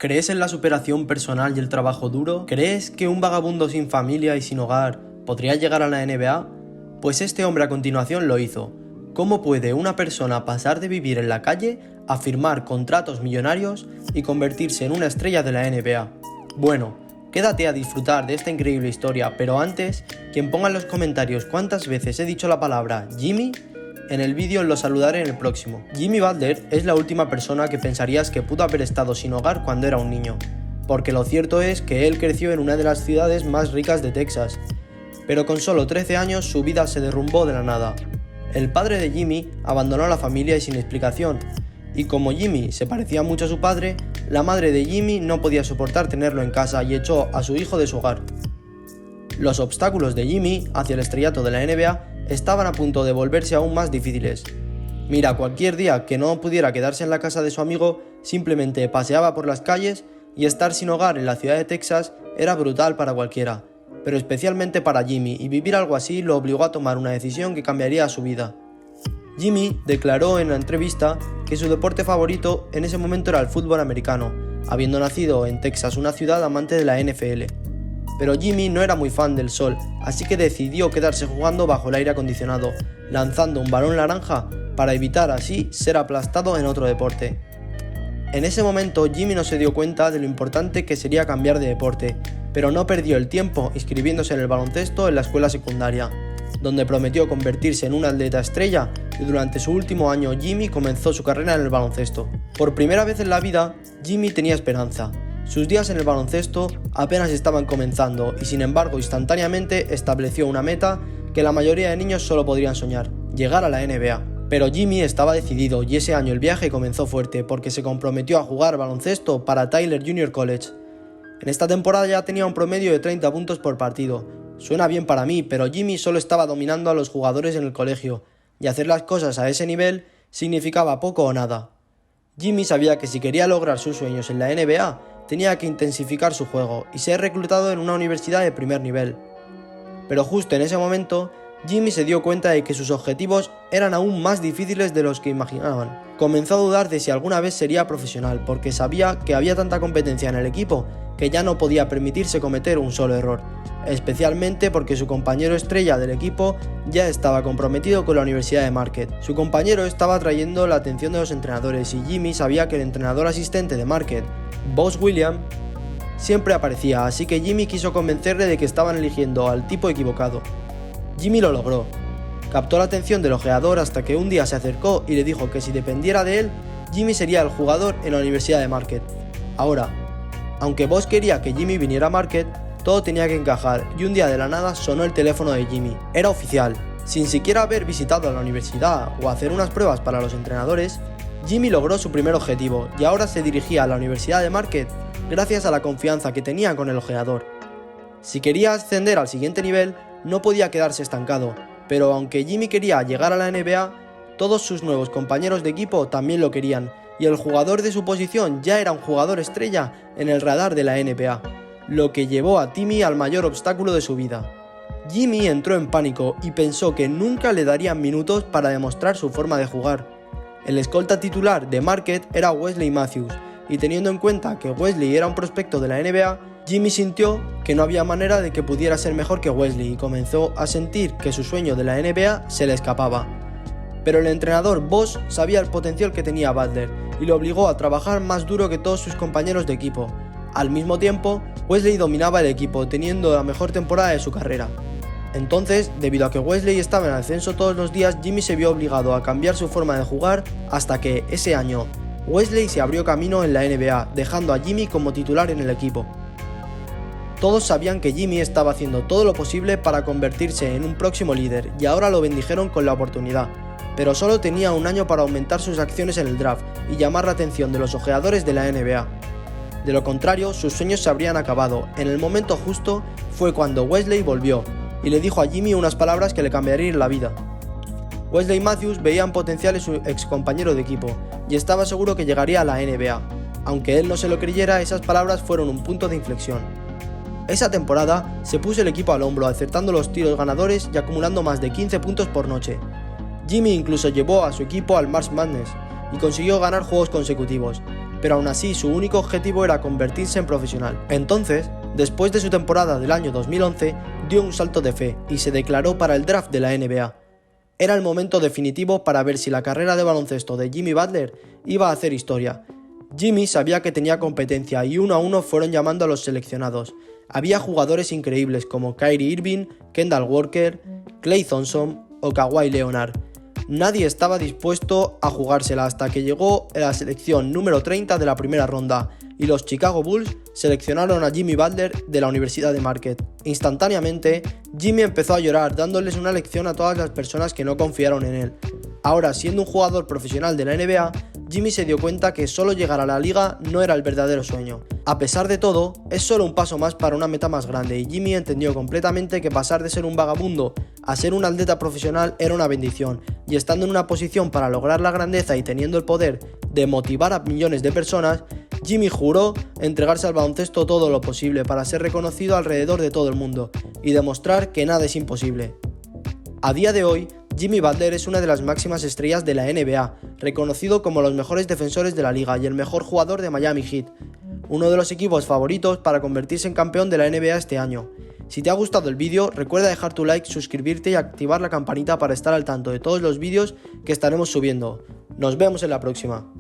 ¿Crees en la superación personal y el trabajo duro? ¿Crees que un vagabundo sin familia y sin hogar podría llegar a la NBA? Pues este hombre a continuación lo hizo. ¿Cómo puede una persona pasar de vivir en la calle a firmar contratos millonarios y convertirse en una estrella de la NBA? Bueno, quédate a disfrutar de esta increíble historia, pero antes, quien ponga en los comentarios cuántas veces he dicho la palabra Jimmy, en el vídeo lo saludaré en el próximo. Jimmy Butler es la última persona que pensarías que pudo haber estado sin hogar cuando era un niño, porque lo cierto es que él creció en una de las ciudades más ricas de Texas, pero con solo 13 años su vida se derrumbó de la nada. El padre de Jimmy abandonó a la familia y sin explicación, y como Jimmy se parecía mucho a su padre, la madre de Jimmy no podía soportar tenerlo en casa y echó a su hijo de su hogar. Los obstáculos de Jimmy hacia el estrellato de la NBA estaban a punto de volverse aún más difíciles. Mira, cualquier día que no pudiera quedarse en la casa de su amigo, simplemente paseaba por las calles y estar sin hogar en la ciudad de Texas era brutal para cualquiera, pero especialmente para Jimmy, y vivir algo así lo obligó a tomar una decisión que cambiaría su vida. Jimmy declaró en la entrevista que su deporte favorito en ese momento era el fútbol americano, habiendo nacido en Texas, una ciudad amante de la NFL. Pero Jimmy no era muy fan del sol, así que decidió quedarse jugando bajo el aire acondicionado, lanzando un balón naranja para evitar así ser aplastado en otro deporte. En ese momento Jimmy no se dio cuenta de lo importante que sería cambiar de deporte, pero no perdió el tiempo inscribiéndose en el baloncesto en la escuela secundaria, donde prometió convertirse en un atleta estrella, y durante su último año Jimmy comenzó su carrera en el baloncesto. Por primera vez en la vida, Jimmy tenía esperanza. Sus días en el baloncesto apenas estaban comenzando y sin embargo instantáneamente estableció una meta que la mayoría de niños solo podrían soñar: llegar a la NBA. Pero Jimmy estaba decidido y ese año el viaje comenzó fuerte porque se comprometió a jugar baloncesto para Tyler Junior College. En esta temporada ya tenía un promedio de 30 puntos por partido. Suena bien para mí, pero Jimmy solo estaba dominando a los jugadores en el colegio y hacer las cosas a ese nivel significaba poco o nada. Jimmy sabía que si quería lograr sus sueños en la NBA, tenía que intensificar su juego y ser reclutado en una universidad de primer nivel. Pero justo en ese momento, Jimmy se dio cuenta de que sus objetivos eran aún más difíciles de los que imaginaban. Comenzó a dudar de si alguna vez sería profesional, porque sabía que había tanta competencia en el equipo que ya no podía permitirse cometer un solo error, especialmente porque su compañero estrella del equipo ya estaba comprometido con la Universidad de Marquette. Su compañero estaba atrayendo la atención de los entrenadores y Jimmy sabía que el entrenador asistente de Marquette, Buzz Williams, siempre aparecía, así que Jimmy quiso convencerle de que estaban eligiendo al tipo equivocado. Jimmy lo logró. Captó la atención del ojeador hasta que un día se acercó y le dijo que si dependiera de él, Jimmy sería el jugador en la Universidad de Marquette. Ahora, aunque Buzz quería que Jimmy viniera a Marquette, todo tenía que encajar y un día de la nada sonó el teléfono de Jimmy. Era oficial. Sin siquiera haber visitado la universidad o hacer unas pruebas para los entrenadores, Jimmy logró su primer objetivo y ahora se dirigía a la Universidad de Marquette gracias a la confianza que tenía con el ojeador. Si quería ascender al siguiente nivel, no podía quedarse estancado, pero aunque Jimmy quería llegar a la NBA, todos sus nuevos compañeros de equipo también lo querían, y el jugador de su posición ya era un jugador estrella en el radar de la NBA, lo que llevó a Timmy al mayor obstáculo de su vida. Jimmy entró en pánico y pensó que nunca le darían minutos para demostrar su forma de jugar. El escolta titular de Marquette era Wesley Matthews, y teniendo en cuenta que Wesley era un prospecto de la NBA, Jimmy sintió que no había manera de que pudiera ser mejor que Wesley y comenzó a sentir que su sueño de la NBA se le escapaba. Pero el entrenador Buzz sabía el potencial que tenía Butler y lo obligó a trabajar más duro que todos sus compañeros de equipo. Al mismo tiempo, Wesley dominaba el equipo, teniendo la mejor temporada de su carrera. Entonces, debido a que Wesley estaba en ascenso todos los días, Jimmy se vio obligado a cambiar su forma de jugar hasta que, ese año, Wesley se abrió camino en la NBA, dejando a Jimmy como titular en el equipo. Todos sabían que Jimmy estaba haciendo todo lo posible para convertirse en un próximo líder y ahora lo bendijeron con la oportunidad, pero solo tenía un año para aumentar sus acciones en el draft y llamar la atención de los ojeadores de la NBA. De lo contrario, sus sueños se habrían acabado. En el momento justo fue cuando Wesley volvió y le dijo a Jimmy unas palabras que le cambiarían la vida. Wesley Matthews veía en potencial en su ex compañero de equipo y estaba seguro que llegaría a la NBA. Aunque él no se lo creyera, esas palabras fueron un punto de inflexión. Esa temporada se puso el equipo al hombro, acertando los tiros ganadores y acumulando más de 15 puntos por noche. Jimmy incluso llevó a su equipo al March Madness y consiguió ganar juegos consecutivos. pero aún así su único objetivo era convertirse en profesional. Entonces, después de su temporada del año 2011, dio un salto de fe y se declaró para el draft de la NBA. Era el momento definitivo para ver si la carrera de baloncesto de Jimmy Butler iba a hacer historia. Jimmy sabía que tenía competencia y uno a uno fueron llamando a los seleccionados. Había jugadores increíbles como Kyrie Irving, Kendall Walker, Klay Thompson o Kawhi Leonard. Nadie estaba dispuesto a jugársela hasta que llegó la selección número 30 de la primera ronda y los Chicago Bulls seleccionaron a Jimmy Butler de la Universidad de Marquette. Instantáneamente, Jimmy empezó a llorar dándoles una lección a todas las personas que no confiaron en él. Ahora, siendo un jugador profesional de la NBA, Jimmy se dio cuenta que solo llegar a la liga no era el verdadero sueño. A pesar de todo, es solo un paso más para una meta más grande y Jimmy entendió completamente que pasar de ser un vagabundo a ser un atleta profesional era una bendición, y estando en una posición para lograr la grandeza y teniendo el poder de motivar a millones de personas, Jimmy juró entregarse al baloncesto todo lo posible para ser reconocido alrededor de todo el mundo y demostrar que nada es imposible. A día de hoy, Jimmy Butler es una de las máximas estrellas de la NBA, reconocido como los mejores defensores de la liga y el mejor jugador de Miami Heat, uno de los equipos favoritos para convertirse en campeón de la NBA este año. Si te ha gustado el vídeo, recuerda dejar tu like, suscribirte y activar la campanita para estar al tanto de todos los vídeos que estaremos subiendo. Nos vemos en la próxima.